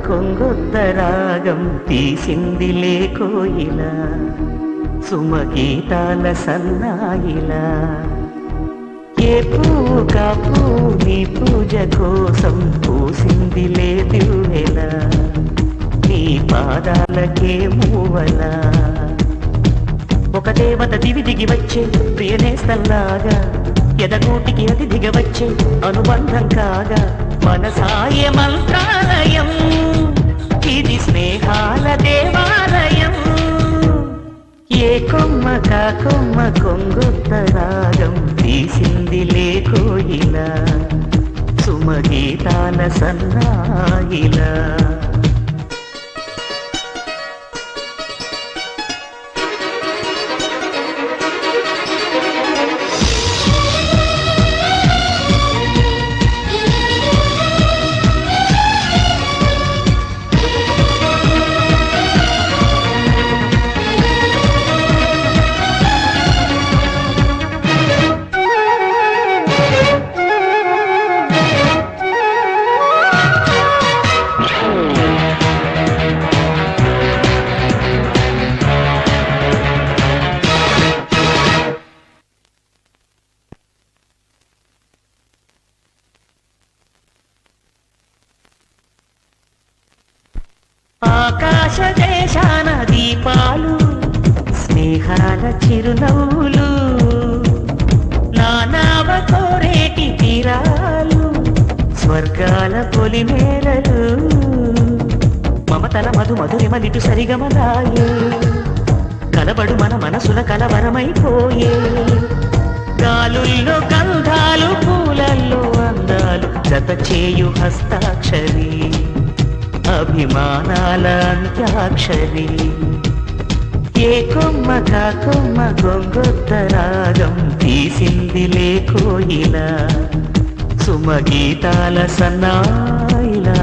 కొంగొత్త రాగం తీసిందిలే కోయిల సుమగీతాల సన్నాయిలా ఏ పువ్వు కాపు నీ పూజ కోసం పూసిందిలే దివ్వెల నీ పాదాలకే మూవల ఒక దేవత దివి దిగి వచ్చే ప్రియనేస్తల్లాగా ఎదగూటికి అతిథిగా వచ్చే అనుబంధం కాగా మనసాయ మంత్రాలయం ఇది స్నేహాల దేవాలయం ఏ కొమ్మ కా కొమ్మ కొంగొత్త రాగం తీసిందిలే కోయిల సుమగీతాల సన్నాయిలా ఆకాశ దేశాన దీపాలు స్నేహాల చిరునవ్వులు నానావ కోరేటి తీరాలు స్వర్గాల పొలిమేరలు మమతల మధు మధురిమలిటు సరిగమలాయే కలబడు మన మనసుల కలవరమైపోయే గాలుల్లో గంధాలు పూలల్లో అందాలు జత చేయు హస్తాక్షరి అభిమానాల అంత్యాక్షరి ఏ కొమ్మ కా కొమ్మ కొంగొత్త రాగం తీసిందిలే కోయిల సుమగీతాల సన్నాయిలా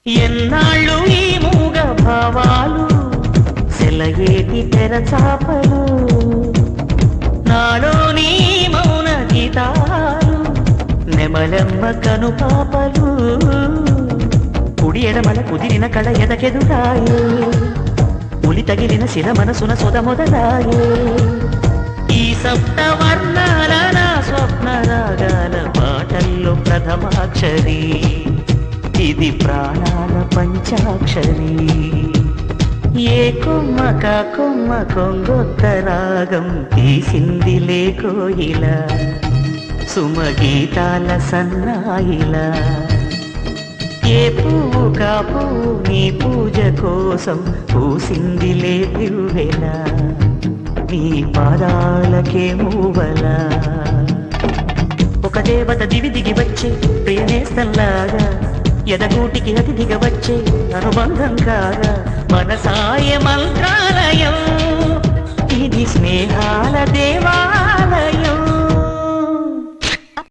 ఎన్నాళ్ళు ఈ మూగ భావాలు సెలయేటి తెరచాపలు నాలోని మౌన గీతాలు నెమలెమ్మ కనుపాపలు కుడి ఎడమల కుదిరిన కళ ఎదకెదురాయే ఉలి తగిలిన శిల మనసున సొద మొదలాయే ఈ సప్త వర్ణాల నా స్వప్న రాగాల పాటల్లో ప్రథమాక్షరి ఇది ప్రాణాల పంచాక్షరి ఏ కొమ్మ కా కొమ్మ కొంగొత్త రాగం తీసిందిలే కోయిల సుమగీతాల సన్నాయిలా ఏ పువ్వు కా పువ్వు నీ పూజ కోసం పూసిందిలే దివ్వెల నీ పాదాలకే మూవల ఒక దేవత దివి దిగి వచ్చే ప్రియనేస్తల్లాగా ఎదగూటికి అతిథిగా వచ్చే అనుబంధం కాగా మనసాయ మంత్ర